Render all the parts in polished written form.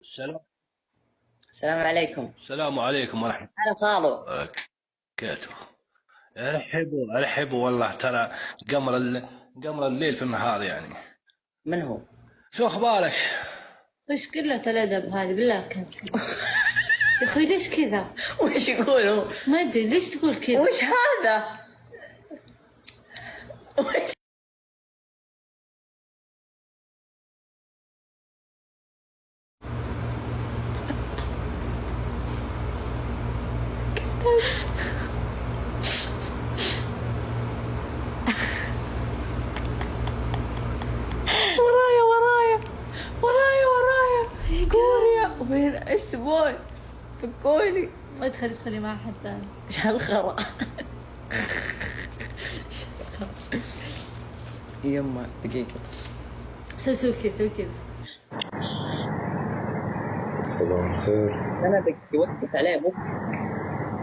السلام السلام عليكم. السلام عليكم ورحمة أنا خالو. الله وبركاته. ارحبوا والله، ترى قمر الليل في النهار يعني. من هو؟ شو اخبارك؟ وش قلة الأدب هذه بالله كنسل. يا أخوي ليش كذا؟ وش يقول هو؟ ما أدري ليش تقول كذا؟ وش هذا؟ وش؟ ورايا قولي وين ايش تبون؟ فكوني. ادخلي مع حد ثاني. ايش هالخرا؟ يما دقيقة. سوي كذا. صباح الخير. أنا بوقف عليه مو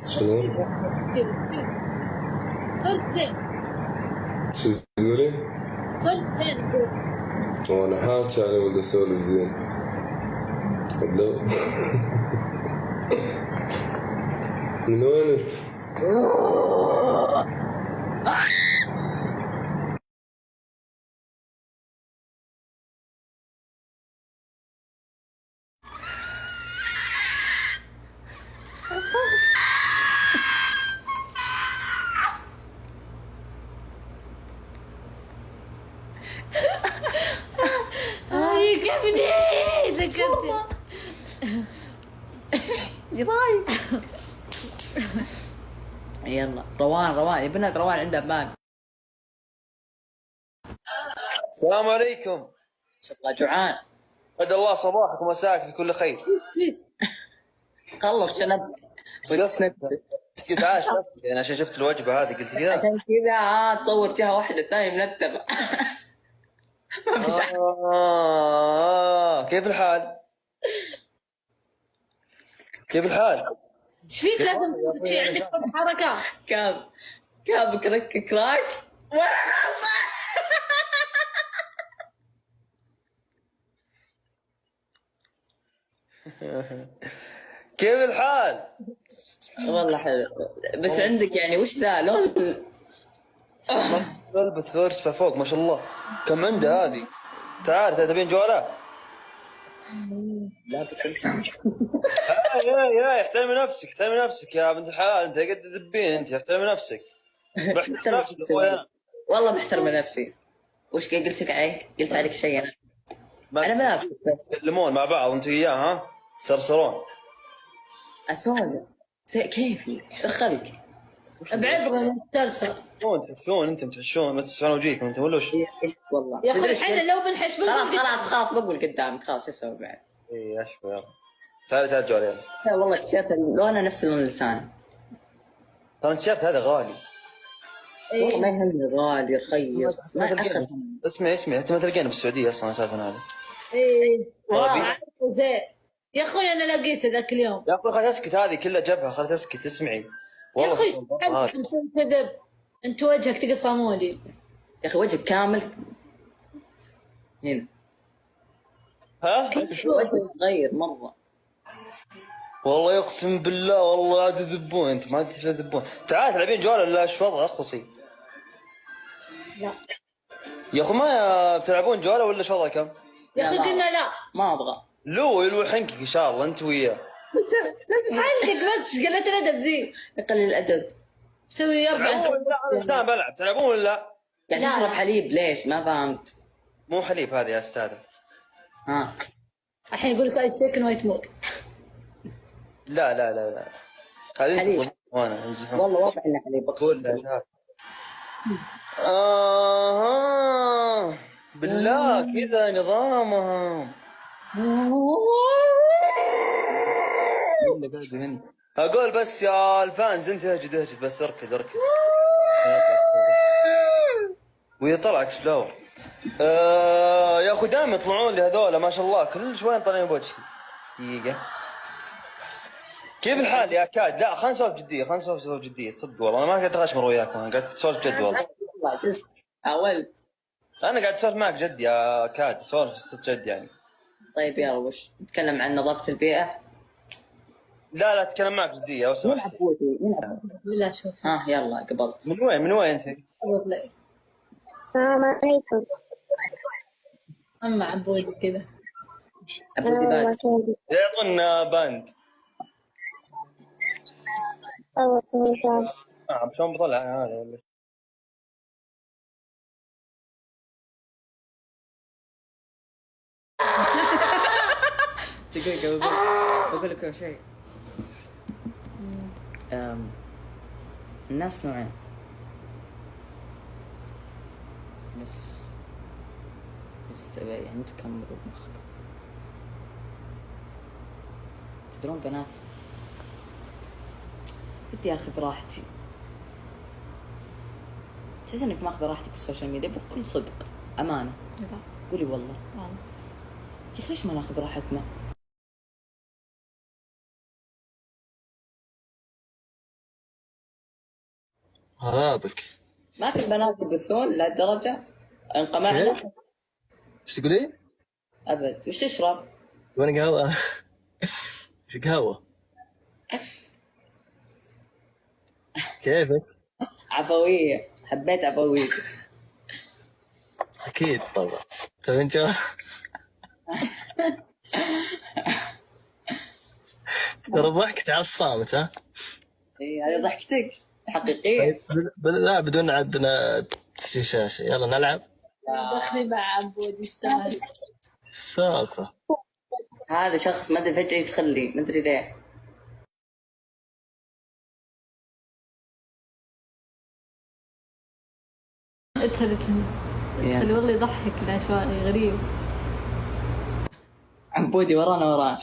شلون؟ كذا. صرفتين. شو تقولي؟ صرفتين. وانا حاكي على ولد اسولف زين. هلو. من وين انت؟ كيف ذكرتني. يضايق. يلا روان يا بنات، روان عندها بان. السلام عليكم. شكلها جوعان. سعد الله صباحكم ومساك بكل خير. خلص شنبت. قلت عاش بس يعني عشان شفت الوجبه هذه قلت كذا. عشان كذا تصور جهة واحدة الثانية منتبة. ما فيش أحد. كيف الحال؟ كيف الحال؟ ايش فيك لازم تمسك شيء عندك حركة؟ كاب كراك ولا غلطة. كيف الحال؟ والله حلو، بس عندك يعني وش ذا لون؟ قلبة ثورس فوق ما شاء الله. كم عنده هذه؟ تعال تبين جوالات؟ لا بس يا احترمي نفسك يا بنت الحلال، انت قد تذبين، انت احترمي نفسك. محترمة نفسي والله محترمة نفسي. وش قلت عليك؟ قلت عليك شيء أنا ما أبسط بس تتكلمون مع بعض انتوا وياه ها؟ تسرسرون. أسولف كيفي؟ ايش دخلك؟ ابعدنا ترسل. انتم تحشون ما تسمعون وجيكم انتم ولا وش؟ والله يا أخوي احنا لو بنحش خلاص بقول قدامك، خلاص شو اسوي بعد؟ اي اشوى يلا. تعال جوال يلا. لا والله التيشيرت لونه نفس لون لساني. ترى التيشيرت هذا غالي. والله ما يهمني غالي رخيص ما اخذ. اسمعي انت ما تلقينا بالسعوديه اصلا اساسا هذا. ايه زين يا اخوي انا لقيته ذاك اليوم. يا اخوي خليها تسكت، هذه كلها جبهه، خليها تسكت اسمعي. يا اخوي مسوي كذب، انت وجهك تقصمولي. يا اخي وجهك كامل هنا. ها؟ وجهك صغير مره. والله يقسم بالله والله لا تذبون، انت ما تذبون. تعال تلعبين جوال ولا ايش وضع؟ اخلصي. لا يا اخو ما بتلعبون جوال ولا ايش وضعكم؟ يا اخي قلنا لا ما ابغى. يلوي حنكك ان شاء الله انت وياه. عندك بس قلة الادب ذي. قليل الادب. مسوي يرفع انا بلعب، تلعبون ولا لا؟ يعني تشرب حليب ليش؟ ما فهمت. مو حليب هذه يا استاذه. ها الحين يقول لك ايس شيكن وايت موك. لا هذه حليب. انت وانا امزحون. والله واضح انه حليب اقسم. بالله كذا نظامهم. اقول بس يا الفانز انت اهجد بس اركض. وهي طلع اكسبلور. يا اخو دائما يطلعون لي هذول ما شاء الله كل شوي طالعين بوجهي. دقيقة. كيف الحال يا كاد؟ لا خلينا نسولف جدية تصدق والله انا ما قاعد اغشمر وياكم، انا قاعد اسولف جد والله. والله جست حاولت. انا قاعد اسولف معك جد يا كاد، اسولف صدق جد يعني. طيب يلا وش نتكلم عن نظافة البيئة؟ لا لا اتكلم معك جدية لو سمحت. لا شوف. ها يلا قبلت. من وين انت؟ السلام عليكم. أما عبودي كذا. عبودي بعد. يعطونا باند. الله اسمي شمس. شلون بطلع هذا ولا؟ دقيقة بقول لكم شيء. الناس نوعين، بس يعني تكملوا بمخكم. تدرون بنات، بدي اخذ راحتي. تحس انك ماخذ راحتك في السوشيال ميديا بكل صدق امانة؟ لا قولي والله. يا اخي ليش ما ناخذ راحتنا؟ هذابك. ما في بنات يبثون لهالدرجة انقمعنا. ايش تقولين؟ ابد. وش تشرب؟ وانا قهوة. ايش قهوة؟ كيفك؟ عفوية، حبيت عفوية. اكيد طبعا. طيب انت ترى ضحكت على الصامت ها؟ اي هذه ضحكتك حقيقية. لا بدون عندنا تسجيل شاشة. يلا نلعب. دخلي مع عبودي يستاهل. سالفة. هذا شخص ما ادري فجأة يدخل لي ما ادري ليه. ادخلي والله يضحك العشوائي غريب. عبودي ورانا.